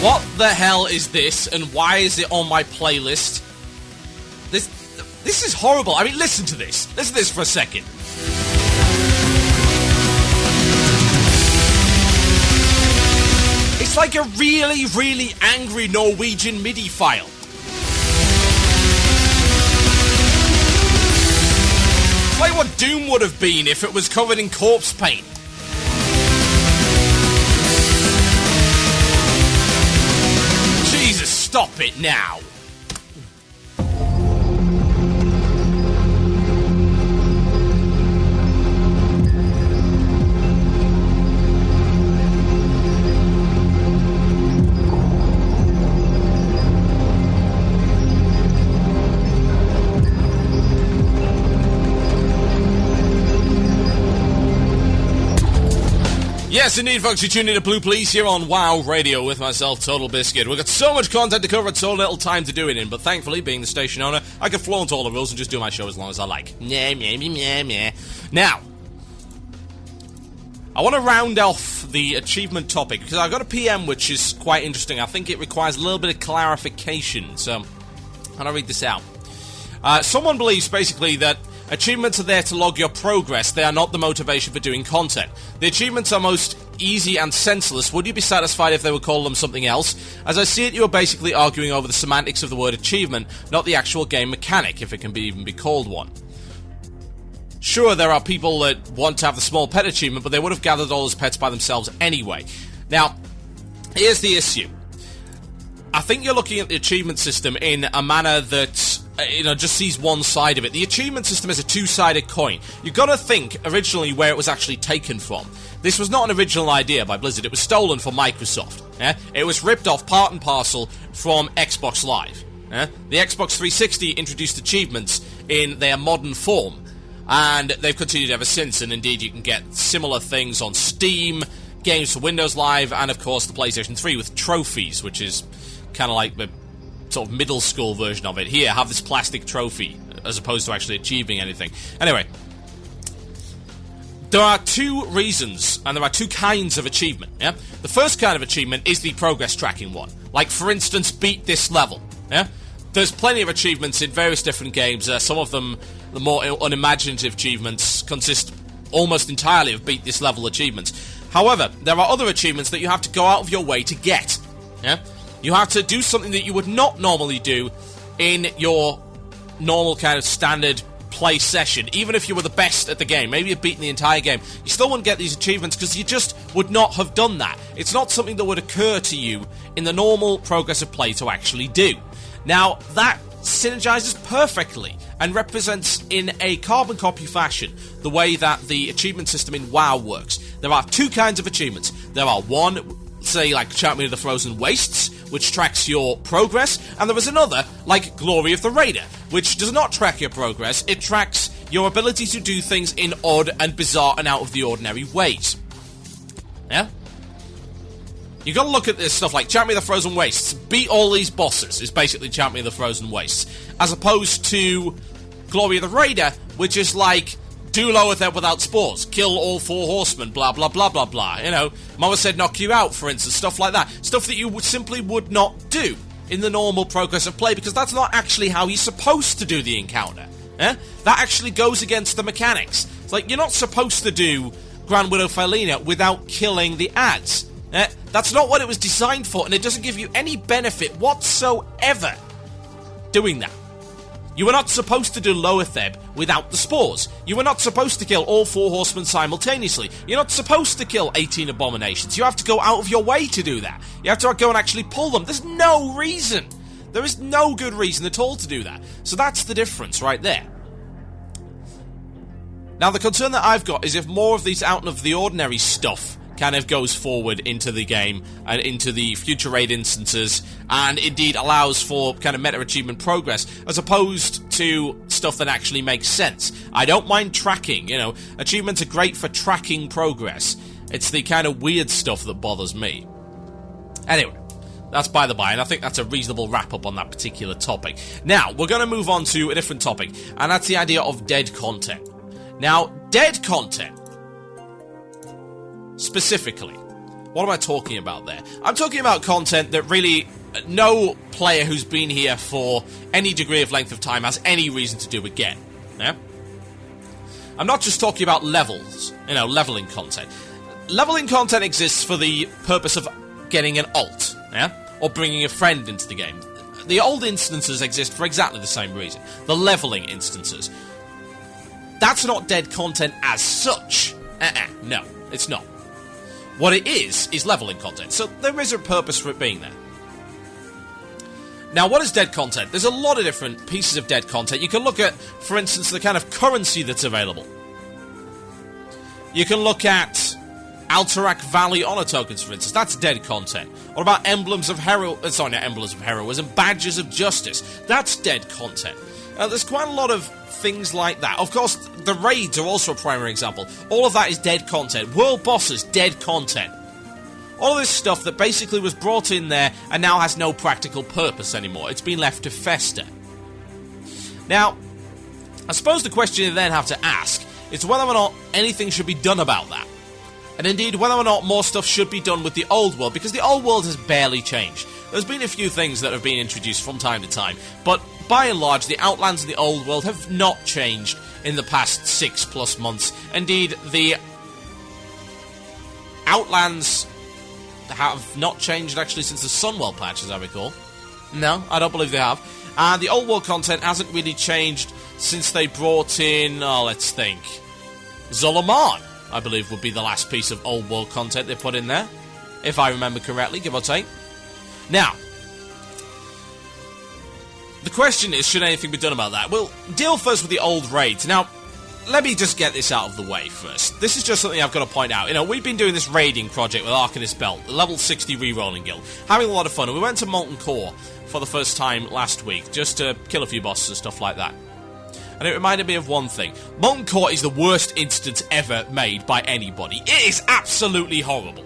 What the hell is this, and why is it on my playlist? This is horrible. I mean, listen to this. Listen to this for a second. It's like a really, really angry Norwegian MIDI file. It's like what Doom would have been if it was covered in corpse paint. Jesus, stop it now. Yes, indeed, folks, you're tuning in to Blue Police here on WoW Radio with myself, Total Biscuit. We've got so much content to cover and so little time to do it in, but thankfully, being the station owner, I can flaunt all the rules and just do my show as long as I like. Now, I want to round off the achievement topic, because I got a PM which is quite interesting. I think it requires a little bit of clarification, so I'll read this out. Someone believes, basically, that achievements are there to log your progress. They are not the motivation for doing content. The achievements are most easy and senseless. Would you be satisfied if they would call them something else? As I see it, you are basically arguing over the semantics of the word achievement, not the actual game mechanic, if it can even be called one. Sure, there are people that want to have the small pet achievement, but they would have gathered all those pets by themselves anyway. Now, here's the issue. I think you're looking at the achievement system in a manner that, just sees one side of it. The achievement system is a two-sided coin. You've got to think originally where it was actually taken from. This was not an original idea by Blizzard. It was stolen from Microsoft. It was ripped off part and parcel from Xbox Live. The Xbox 360 introduced achievements in their modern form, and they've continued ever since, and indeed you can get similar things on Steam, games for Windows Live, and of course the PlayStation 3 with trophies, which is kind of like the sort of middle school version of it. Here, have this plastic trophy, as opposed to actually achieving anything. Anyway, there are two reasons, and there are two kinds of achievement, The first kind of achievement is the progress tracking one. Like, for instance, beat this level, There's plenty of achievements in various different games. Some of them, the more unimaginative achievements, consist almost entirely of beat this level achievements. However, there are other achievements that you have to go out of your way to get, You have to do something that you would not normally do in your normal kind of standard play session. Even if you were the best at the game, maybe you've beaten the entire game, you still wouldn't get these achievements because you just would not have done that. It's not something that would occur to you in the normal progress of play to actually do. Now, that synergizes perfectly and represents in a carbon copy fashion the way that the achievement system in WoW works. There are two kinds of achievements. There are one, say, like Chant Me to the Frozen Wastes, which tracks your progress, and there is another, like Glory of the Raider, which does not track your progress. It tracks your ability to do things in odd and bizarre and out of the ordinary ways. You gotta look at this stuff like Chant Me the Frozen Wastes. Beat all these bosses is basically Chant Me the Frozen Wastes. As opposed to Glory of the Raider, which is like, do lower there without spores, kill all 4 horsemen, blah blah blah blah blah. Mama said knock you out, for instance, stuff like that. Stuff that you simply would not do in the normal progress of play, because that's not actually how you're supposed to do the encounter. That actually goes against the mechanics. It's like, you're not supposed to do Grand Widow Felina without killing the ads. That's not what it was designed for, and it doesn't give you any benefit whatsoever doing that. You were not supposed to do Loetheb without the spores. You were not supposed to kill all 4 horsemen simultaneously. You're not supposed to kill 18 abominations. You have to go out of your way to do that. You have to go and actually pull them. There's no reason. There is no good reason at all to do that. So that's the difference right there. Now, the concern that I've got is if more of these out of the ordinary stuff kind of goes forward into the game and into the future raid instances, and indeed allows for kind of meta achievement progress, as opposed to stuff that actually makes sense. I don't mind tracking, achievements are great for tracking progress. It's the kind of weird stuff that bothers me. Anyway, that's by the by, and I think that's a reasonable wrap-up on that particular topic. Now, we're going to move on to a different topic, and that's the idea of dead content. Now, dead content, specifically, What am I talking about there? I'm talking about content that really no player who's been here for any degree of length of time has any reason to do again. Yeah? I'm not just talking about levels, leveling content. Leveling content exists for the purpose of getting an alt, yeah? Or bringing a friend into the game. The old instances exist for exactly the same reason. The leveling instances. That's not dead content as such. No, it's not. What it is leveling content. So there is a purpose for it being there. Now, what is dead content? There's a lot of different pieces of dead content. You can look at, for instance, the kind of currency that's available. You can look at Alterac Valley Honor tokens, for instance. That's dead content. What about emblems of heroism, badges of justice? That's dead content. There's quite a lot of things like that. Of course, the raids are also a primary example. All of that is dead content. World bosses, dead content. All of this stuff that basically was brought in there and now has no practical purpose anymore. It's been left to fester. Now, I suppose the question you then have to ask is whether or not anything should be done about that. And indeed, whether or not more stuff should be done with the old world, because the old world has barely changed. There's been a few things that have been introduced from time to time, but by and large, the Outlands in the old world have not changed in the past 6+ months. Indeed, the Outlands have not changed actually since the Sunwell patch, as I recall. No, I don't believe they have. And the old world content hasn't really changed since they brought in, let's think, Zoloman, I believe, would be the last piece of old world content they put in there, if I remember correctly, give or take. Now, the question is, should anything be done about that? We'll deal first with the old raids. Now, let me just get this out of the way first. This is just something I've got to point out. We've been doing this raiding project with Arcanist Belt, the level 60 rerolling guild, having a lot of fun, and we went to Molten Core for the first time last week, just to kill a few bosses and stuff like that. And it reminded me of one thing. Molten Core is the worst instance ever made by anybody. It is absolutely horrible.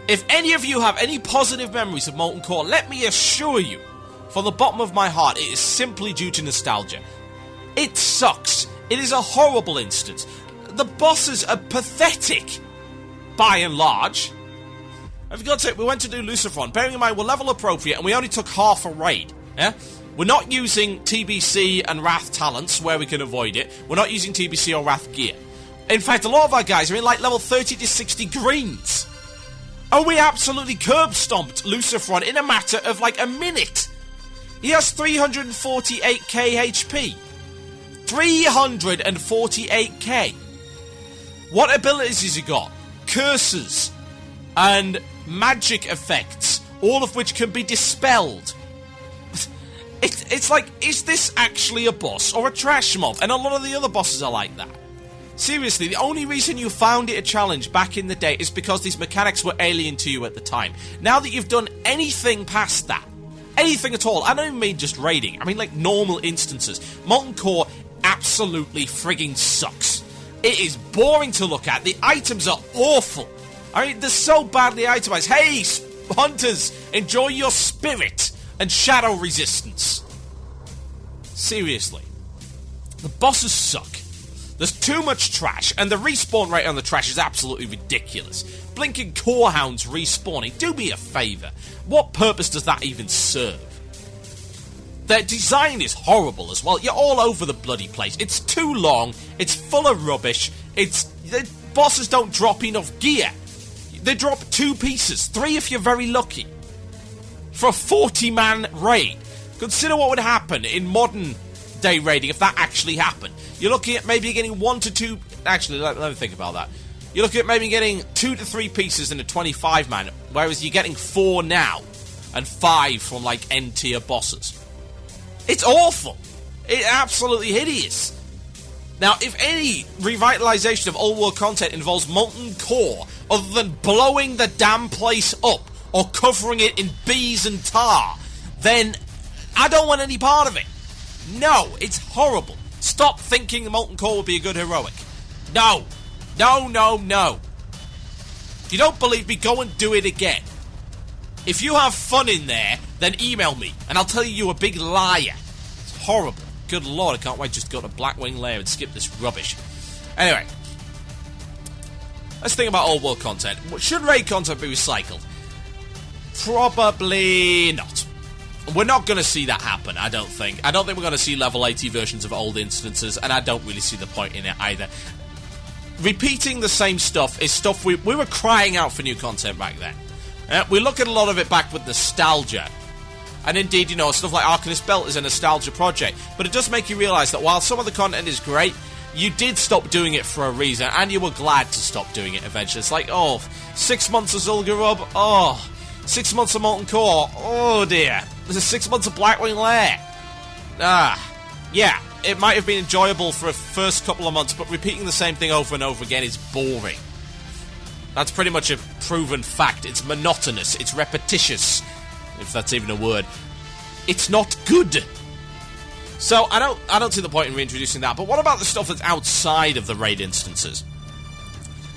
If any of you have any positive memories of Molten Core, let me assure you, from the bottom of my heart, it is simply due to nostalgia. It sucks. It is a horrible instance. The bosses are pathetic, by and large. I've got to say, we went to do Lucifron. Bearing in mind, we're level appropriate, and we only took half a raid. Yeah? We're not using TBC and Wrath talents where we can avoid it. We're not using TBC or Wrath gear. In fact, a lot of our guys are in like level 30 to 60 greens. And we absolutely curb-stomped Lucifron in a matter of like a minute. He has 348k HP. 348k. What abilities has he got? Curses and magic effects, all of which can be dispelled. It's like, is this actually a boss or a trash mob? And a lot of the other bosses are like that. Seriously, the only reason you found it a challenge back in the day is because these mechanics were alien to you at the time. Now that you've done anything past that, anything at all, I don't even mean just raiding, I mean like normal instances, Molten Core absolutely frigging sucks. It is boring to look at. The items are awful. I mean, they're so badly itemized. Hey, hunters, enjoy your spirit and shadow resistance. Seriously. The bosses suck. There's too much trash, and the respawn rate on the trash is absolutely ridiculous. Blinking core hounds respawning. Do me a favour. What purpose does that even serve? Their design is horrible as well. You're all over the bloody place. It's too long. It's full of rubbish. The bosses don't drop enough gear. They drop 2 pieces, 3 if you're very lucky. For a 40-man raid. Consider what would happen in modern day raiding if that actually happened. You're looking at maybe getting 1 to 2... Actually, let me think about that. You're looking at maybe getting 2 to 3 pieces in a 25-man, whereas you're getting 4 now, and 5 from, like, N-tier bosses. It's awful. It's absolutely hideous. Now, if any revitalization of old world content involves Molten Core, other than blowing the damn place up, or covering it in bees and tar, then I don't want any part of it. No, it's horrible. Stop thinking the Molten Core would be a good heroic. No. No, no, no. If you don't believe me, go and do it again. If you have fun in there, then email me, and I'll tell you you're a big liar. It's horrible. Good lord, I can't wait just to go to Blackwing Lair and skip this rubbish. Anyway. let's think about old world content. Should raid content be recycled? Probably not. We're not going to see that happen, I don't think. I don't think we're going to see level 80 versions of old instances, and I don't really see the point in it either. Repeating the same stuff is stuff we were crying out for new content back then. We look at a lot of it back with nostalgia. And indeed, stuff like Arcanist Belt is a nostalgia project. But it does make you realise that while some of the content is great, you did stop doing it for a reason, and you were glad to stop doing it eventually. It's like, 6 months of Zul'Gurub, 6 months of Molten Core, oh dear. There's 6 months of Blackwing Lair. Yeah, it might have been enjoyable for the first couple of months, but repeating the same thing over and over again is boring. That's pretty much a proven fact. It's monotonous, it's repetitious, if that's even a word. It's not good. So I don't see the point in reintroducing that. But what about the stuff that's outside of the raid instances?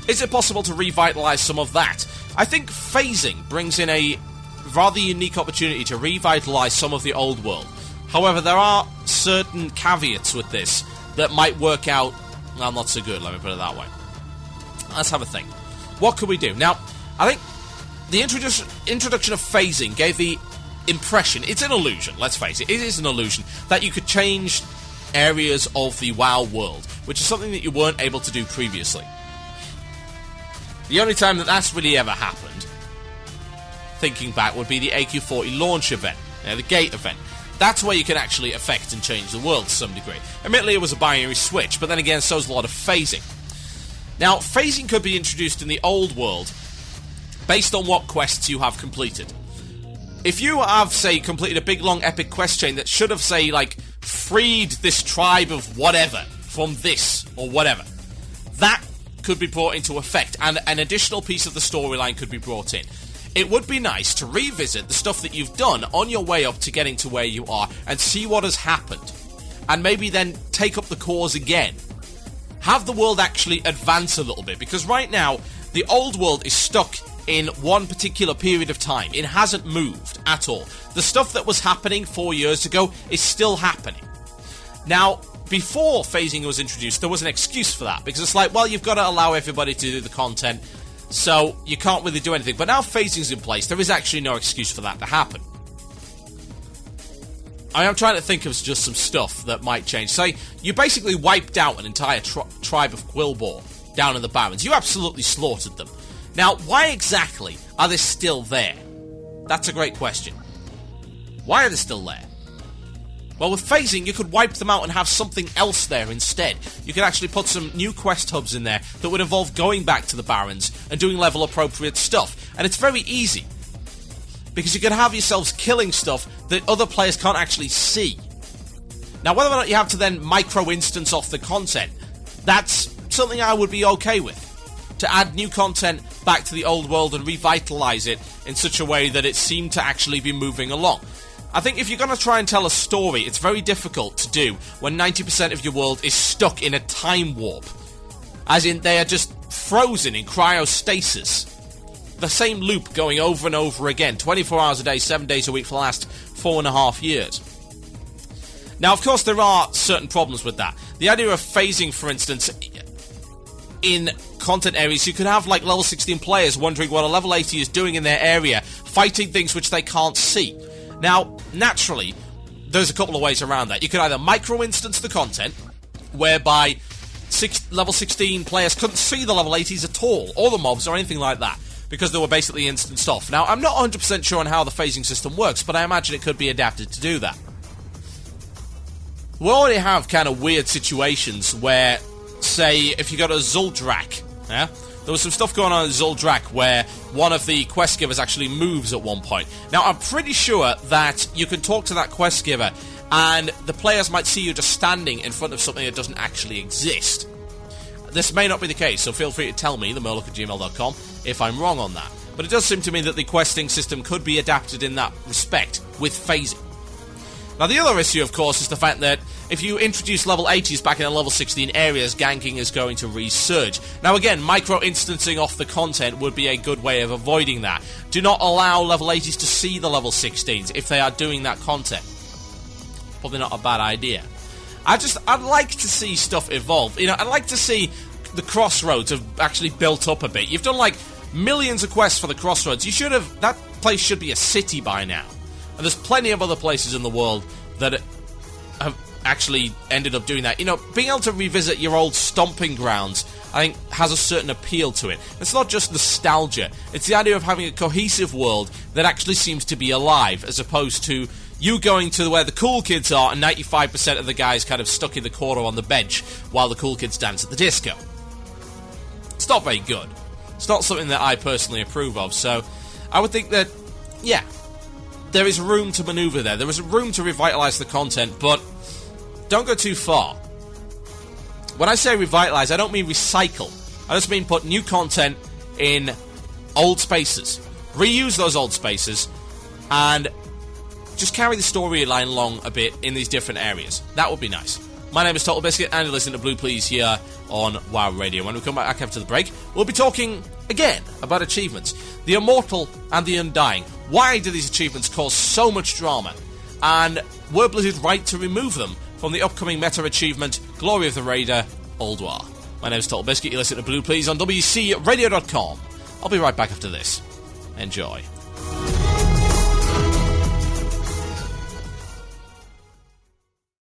Is it possible to revitalise some of that? I think phasing brings in a rather unique opportunity to revitalise some of the old world. However, there are certain caveats with this that might work out, well, not so good, let me put it that way. Let's have a think. What could we do? Now, I think the introduction of phasing gave the impression, it's an illusion, let's face it is an illusion, that you could change areas of the WoW world, which is something that you weren't able to do previously. The only time that that's really ever happened, thinking back, would be the AQ40 launch event, the gate event. That's where you can actually affect and change the world to some degree. Admittedly, it was a binary switch, but then again, so is a lot of phasing. Now, phasing could be introduced in the old world based on what quests you have completed. If you have, say, completed a big, long, epic quest chain that should have, say, freed this tribe of whatever from this or whatever, that could be brought into effect, and an additional piece of the storyline could be brought in. It would be nice to revisit the stuff that you've done on your way up to getting to where you are and see what has happened, and maybe then take up the cause again. Have the world actually advance a little bit, because right now, the old world is stuck in one particular period of time. It hasn't moved at all. The stuff that was happening 4 years ago is still happening. Now, before phasing was introduced, there was an excuse for that, because it's like, well, you've got to allow everybody to do the content, so you can't really do anything. But now phasing's in place, there is actually no excuse for that to happen. I am trying to think of just some stuff that might change. Say, you basically wiped out an entire tribe of Quillboar down in the Barrens. You absolutely slaughtered them. Now, why exactly are they still there? That's a great question. Why are they still there? Well, with phasing, you could wipe them out and have something else there instead. You could actually put some new quest hubs in there that would involve going back to the Barrens and doing level-appropriate stuff. And it's very easy, because you could have yourselves killing stuff that other players can't actually see. Now, whether or not you have to then micro-instance off the content, that's something I would be okay with. To add new content back to the old world and revitalise it in such a way that it seemed to actually be moving along. I think if you're going to try and tell a story, it's very difficult to do when 90% of your world is stuck in a time warp. As in, they are just frozen in cryostasis. The same loop going over and over again, 24 hours a day, 7 days a week for the last 4.5 years. Now, of course, there are certain problems with that. The idea of phasing, for instance, in content areas, you could have level 16 players wondering what a level 80 is doing in their area, fighting things which they can't see. Now, naturally, there's a couple of ways around that. You could either micro-instance the content, whereby level 16 players couldn't see the level 80s at all, or the mobs, or anything like that, because they were basically instanced off. Now, I'm not 100% sure on how the phasing system works, but I imagine it could be adapted to do that. We already have kind of weird situations where, say, if you go to Zuldrak, yeah? There was some stuff going on in Zuldrak where one of the quest givers actually moves at one point. Now, I'm pretty sure that you can talk to that quest giver and the players might see you just standing in front of something that doesn't actually exist. This may not be the case, so feel free to tell me, themurloc@gmail.com, if I'm wrong on that. But it does seem to me that the questing system could be adapted in that respect, with phasing. Now, the other issue, of course, is the fact that if you introduce level 80s back in the level 16 areas, ganking is going to resurge. Now, again, micro-instancing off the content would be a good way of avoiding that. Do not allow level 80s to see the level 16s if they are doing that content. Probably not a bad idea. I'd like to see stuff evolve. I'd like to see the Crossroads have actually built up a bit. You've done like millions of quests for the Crossroads. That place should be a city by now. And there's plenty of other places in the world that have actually ended up doing that. You know, being able to revisit your old stomping grounds, I think, has a certain appeal to it. It's not just nostalgia. It's the idea of having a cohesive world that actually seems to be alive, as opposed to you going to where the cool kids are and 95% of the guys kind of stuck in the corner on the bench while the cool kids dance at the disco. It's not very good. It's not something that I personally approve of, so I would think that, yeah, there is room to maneuver there. There is room to revitalise the content, but don't go too far. When I say revitalise, I don't mean recycle. I just mean put new content in old spaces. Reuse those old spaces, and just carry the storyline along a bit in these different areas. That would be nice. My name is Total Biscuit, and you're listening to Blue Please here on WoW Radio. When we come back after the break, we'll be talking again about achievements. The Immortal and the Undying. Why do these achievements cause so much drama? And were Blizzard right to remove them from the upcoming meta achievement, Glory of the Raider, Old War? My name is Total Biscuit, you listen to Blue Please on WCRadio.com. I'll be right back after this. Enjoy.